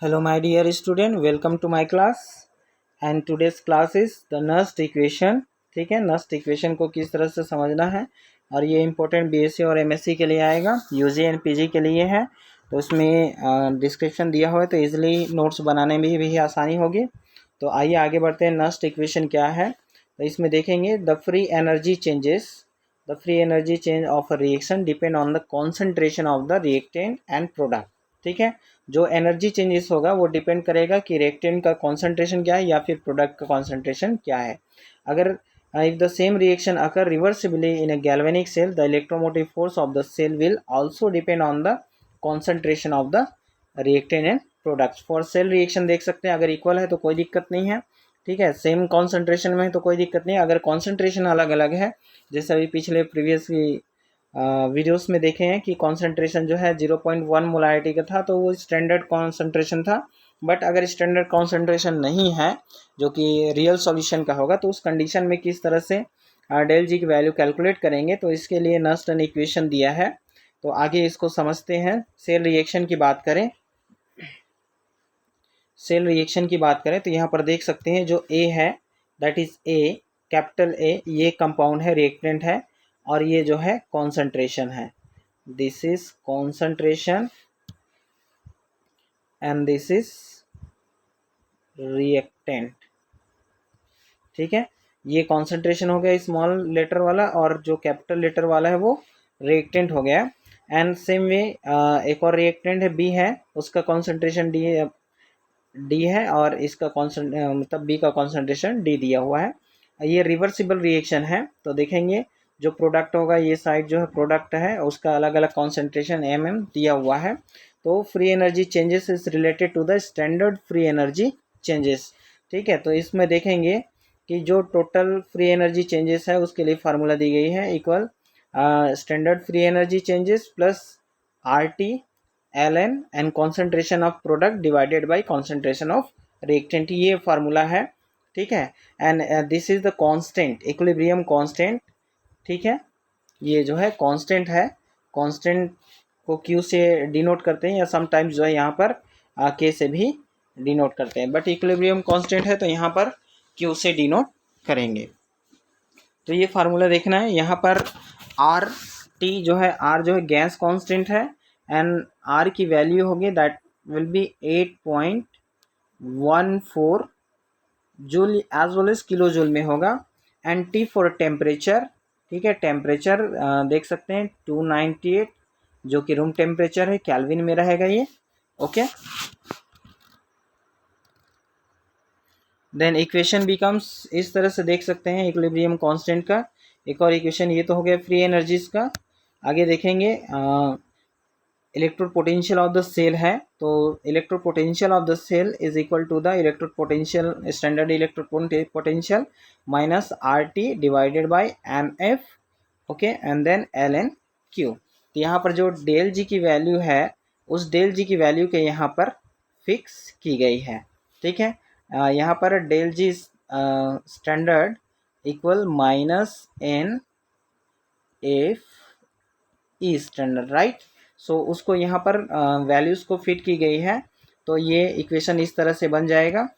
Hello my dear student, welcome to my class and today's class is the Nernst equation। ठीक है, Nernst equation को किस तरह से समझना है और ये इम्पोर्टेंट बीएससी और एमएससी के लिए आएगा, यूजी एंड पीजी के लिए है। तो उसमें डिस्क्रिप्शन दिया हुआ है तो इजीली नोट्स बनाने में भी आसानी होगी। तो आइए आगे बढ़ते हैं। नर्स्ट इक्वेशन क्या है तो इसमें देखेंगे the free energy change of a reaction depend on the concentration of the reactant and product. ठीक है, जो एनर्जी चेंजेस होगा वो डिपेंड करेगा कि रिएक्टेंट का कॉन्सेंट्रेशन क्या है या फिर प्रोडक्ट का कॉन्सेंट्रेशन क्या है। अगर if the same reaction occur reversibly in a galvanic cell, the electromotive force of the cell will also depend on the concentration of the reactant and products। for cell reaction देख सकते हैं, अगर equal है तो कोई दिक्कत नहीं है। ठीक है, सेम कॉन्सेंट्रेशन में है तो कोई दिक्कत नहीं है। अगर कॉन्सेंट्रेशन अलग अलग है, जैसे अभी पिछले प्रीवियस वीडियोस में देखे हैं कि कॉन्सेंट्रेशन जो है 0.1 मोलारिटी का था तो वो स्टैंडर्ड कॉन्सेंट्रेशन था। बट अगर स्टैंडर्ड कॉन्सेंट्रेशन नहीं है जो कि रियल सॉल्यूशन का होगा तो उस कंडीशन में किस तरह से डेल जी की वैल्यू कैलकुलेट करेंगे, तो इसके लिए नर्स्ट ने इक्वेशन दिया है। तो आगे इसको समझते हैं। सेल रिएक्शन की बात करें तो यहाँ पर देख सकते हैं जो ए है that is a, capital A, ये कंपाउंड है, रिएक्टेंट है, और ये जो है कॉन्सेंट्रेशन है। This is concentration and this is reactant. ठीक है, ये कॉन्सेंट्रेशन हो गया स्मॉल लेटर वाला और जो कैपिटल लेटर वाला है वो रिएक्टेंट हो गया। एंड सेम वे एक और रिएक्टेंट है बी है, उसका कॉन्सेंट्रेशन डी है और इसका मतलब बी का कॉन्सेंट्रेशन डी दिया हुआ है। ये रिवर्सिबल रिएक्शन है। तो देखेंगे जो प्रोडक्ट होगा, ये साइड जो है प्रोडक्ट है उसका अलग अलग कॉन्सेंट्रेशन दिया हुआ है। तो free energy changes is related to the standard free energy changes. ठीक है, तो इसमें देखेंगे कि जो टोटल फ्री एनर्जी चेंजेस है उसके लिए फार्मूला दी गई है equal standard free energy changes plus R T L N and concentration of product divided by concentration of reactant, ये फार्मूला है। ठीक है, and this is the constant, equilibrium constant. ठीक है, ये जो है कांस्टेंट है, कांस्टेंट को क्यू से डिनोट करते हैं या समटाइम्स जो है यहाँ पर के से भी डिनोट करते हैं, बट इक्विलिब्रियम कांस्टेंट है तो यहाँ पर क्यू से डिनोट करेंगे। तो ये फार्मूला देखना है। यहाँ पर आर टी जो है, आर जो है गैस कांस्टेंट है एंड आर की वैल्यू होगी that will be 8.14 joule as well as kilo joule में होगा। एंड टी फॉर टेम्परेचर, ठीक है, टेम्परेचर देख सकते हैं 298 जो कि रूम टेम्परेचर है, केल्विन में रहेगा ये। ओके, देन इक्वेशन बिकम्स, इस तरह से देख सकते हैं इक्विलिब्रियम कांस्टेंट का। एक और इक्वेशन, ये तो हो गया फ्री एनर्जीज का। आगे देखेंगे electrode potential of the cell है, तो electrode potential of the cell is equal to the electrode potential, standard electrode potential minus R T divided by N F. Okay, and then L N Q. तो यहाँ पर जो del जी की value है उस del जी की वैल्यू के यहाँ पर फिक्स की गई है। ठीक है, यहाँ पर del G standard equal minus N F E standard, right. So उसको यहाँ पर वैल्यूज़ को फिट की गई है। तो ये इक्वेशन इस तरह से बन जाएगा।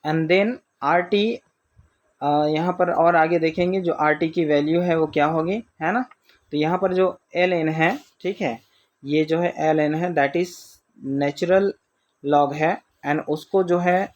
एंड देन आर टी, यहाँ पर और आगे देखेंगे जो आर टी की वैल्यू है वो क्या होगी, है ना। तो यहाँ पर जो एल एन है, ठीक है, ये जो है एल एन है दैट इज नेचुरल लॉग है एंड उसको जो है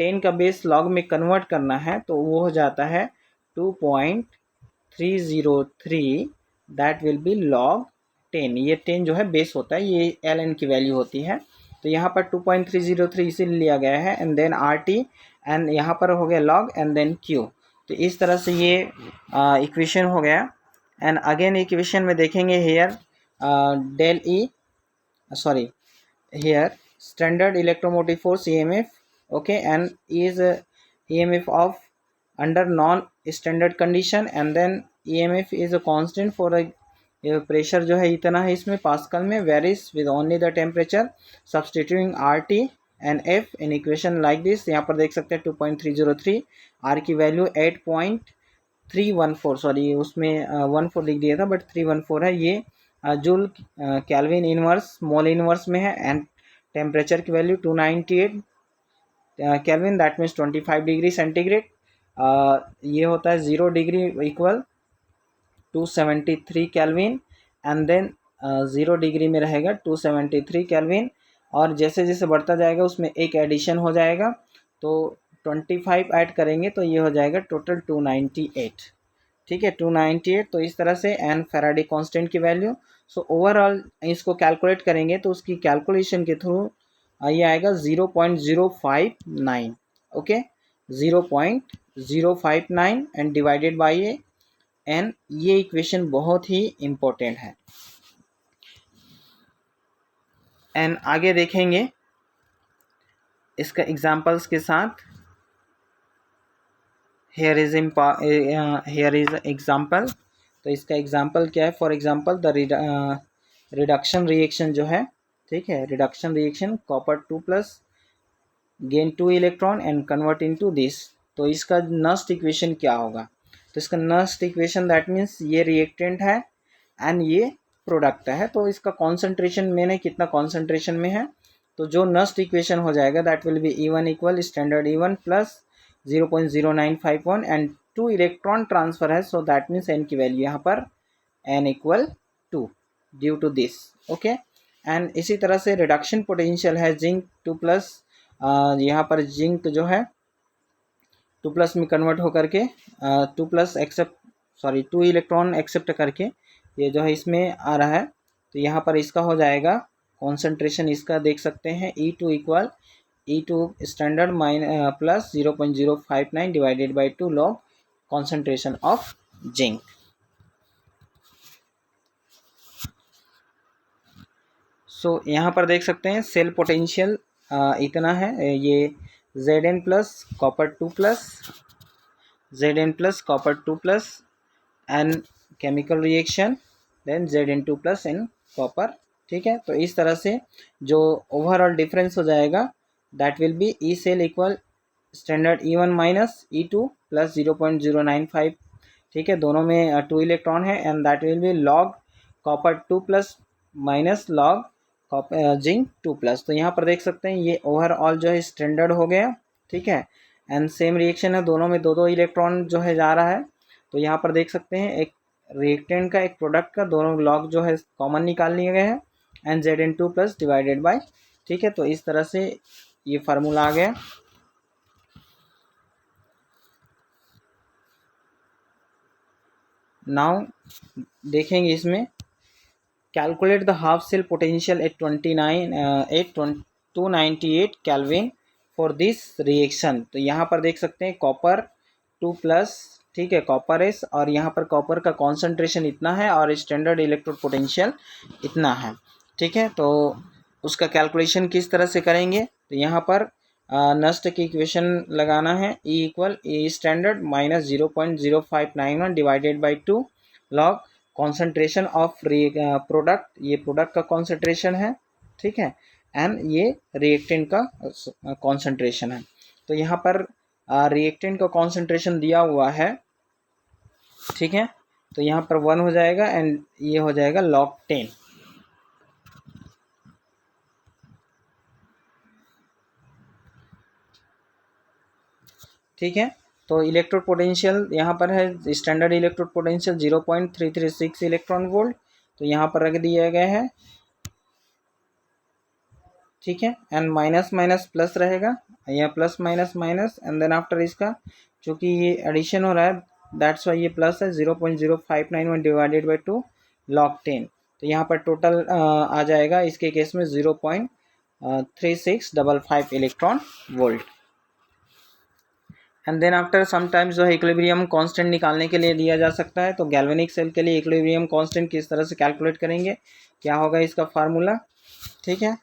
10 का बेस लॉग में कन्वर्ट करना है तो वो हो जाता है 2.303 दैट विल बी लॉग 10। ये 10 जो है बेस होता है, ये एल एन की वैल्यू होती है। तो यहाँ पर 2.303 इसीलिए लिया गया है and then R T and यहाँ पर हो गया लॉग एंड देन क्यू। तो इस तरह से ये इक्वेशन हो गया। एंड अगेन इक्वेशन में देखेंगे here del E, sorry, here standard electromotive force EMF, okay, and is EMF of under non standard condition and then EMF is a constant for a pressure जो है इतना है इसमें pascal में, varies with only the temperature, substituting RT and F in equation like this। यहाँ पर देख सकते हैं 2.303, R की वैल्यू 8.314, सॉरी उसमें 14 लिख दिया था बट 314 है, ये joule kelvin inverse mole inverse में है, एंड टेम्परेचर की value 298 kelvin, that means 25 degree centigrade. ये होता है 0 degree equal 273 kelvin, and then 0 degree में रहेगा 273 केल्विन, और जैसे जैसे बढ़ता जाएगा उसमें एक एडिशन हो जाएगा, तो 25 ऐड करेंगे तो ये हो जाएगा टोटल 298। ठीक है, 298। तो इस तरह से एन फैराडे कांस्टेंट की वैल्यू। सो ओवरऑल इसको कैलकुलेट करेंगे तो उसकी कैलकुलेशन के थ्रू ये आएगा 0.059। Okay, 0.059 and divided by A N. ये इक्वेशन बहुत ही इम्पोर्टेंट है। एंड आगे देखेंगे इसका एग्जांपल्स के साथ। here is example. तो इसका एग्जाम्पल क्या है? For example the reduction reaction जो है, ठीक है, reduction reaction copper 2+ gain 2 electron and convert into this. तो इसका नस्ट इक्वेशन क्या होगा? तो इसका नस्ट इक्वेशन दैट मीन्स ये रिएक्टेंट है एंड ये प्रोडक्ट है, तो इसका कॉन्सेंट्रेशन मैंने कितना कॉन्सेंट्रेशन में है, तो जो नस्ट इक्वेशन हो जाएगा that will be E1 equal standard E1 plus 0.0951 and 2 electron transfer है, सो दैट मीन्स n की वैल्यू यहाँ पर n equal 2 due to this. Okay, and इसी तरह से रिडक्शन पोटेंशियल है जिंक 2+, यहाँ पर जिंक जो है 2+ में कन्वर्ट होकर के 2 इलेक्ट्रॉन एक्सेप्ट करके ये जो है इसमें आ रहा है, तो यहाँ पर इसका हो जाएगा कॉन्सेंट्रेशन, इसका देख सकते हैं E2 equal E2 standard plus 0.059 divided by 2 log concentration of zinc. So यहाँ पर देख सकते हैं सेल पोटेंशियल इतना है, ये Zn plus copper 2+, Zn plus copper 2+ and chemical reaction then Zn2 plus in copper. ठीक है, तो इस तरह से जो ओवरऑल डिफरेंस हो जाएगा that will be E cell equal standard E1 minus E2 plus 0.095। ठीक है, दोनों में 2 इलेक्ट्रॉन है and that will be log copper 2+ minus log zinc 2+। तो यहाँ पर देख सकते हैं ये ओवरऑल जो है स्टैंडर्ड हो गया। ठीक है, एंड सेम रिएक्शन है, दोनों में 2 इलेक्ट्रॉन जो है जा रहा है, तो यहाँ पर देख सकते हैं एक रिएक्टेंट का एक प्रोडक्ट का दोनों लॉग जो है कॉमन निकाल लिए गए हैं and Zn2 plus divided by. ठीक है, तो इस तरह से ये फार्मूला आ गया। नाउ देखेंगे इसमें calculate the half cell potential at 298 kelvin for this reaction. तो यहाँ पर देख सकते हैं कॉपर 2+, ठीक है, कॉपर एस, और यहाँ पर कॉपर का कॉन्सेंट्रेशन इतना है और स्टैंडर्ड इलेक्ट्रोड पोटेंशियल इतना है। ठीक है, तो उसका कैलकुलेशन किस तरह से करेंगे? तो यहाँ पर नस्ट की इक्वेशन लगाना है, E equal E standard minus 0.0591 divided by 2 log concentration of product, ये प्रोडक्ट का कॉन्सेंट्रेशन है। ठीक है, एंड ये रिएक्टेंट का कॉन्सेंट्रेशन है। तो यहाँ पर रिएक्टेंट का कॉन्सेंट्रेशन दिया हुआ है। ठीक है, तो यहाँ पर 1 हो जाएगा एंड ये हो जाएगा log 10। ठीक है, तो इलेक्ट्रोड पोटेंशियल यहाँ पर है standard electrode potential 0.336 electron volt, तो यहाँ पर रख दिया गया है। ठीक है, एंड माइनस माइनस प्लस रहेगा, यहाँ plus minus minus, and then after इसका चूँकि ये एडिशन हो रहा है दैट्स वाई ये प्लस है 0.0591 डिवाइडेड बाई 2 log 10। तो यहाँ पर टोटल आ जाएगा इसके केस में 0.3655 electron volt. And then after sometimes जो है इक्विलिब्रियम कांस्टेंट निकालने के लिए दिया जा सकता है। तो गैल्वेनिक सेल के लिए इक्विलिब्रियम कांस्टेंट किस तरह से कैलकुलेट करेंगे, क्या होगा इसका फार्मूला? ठीक है,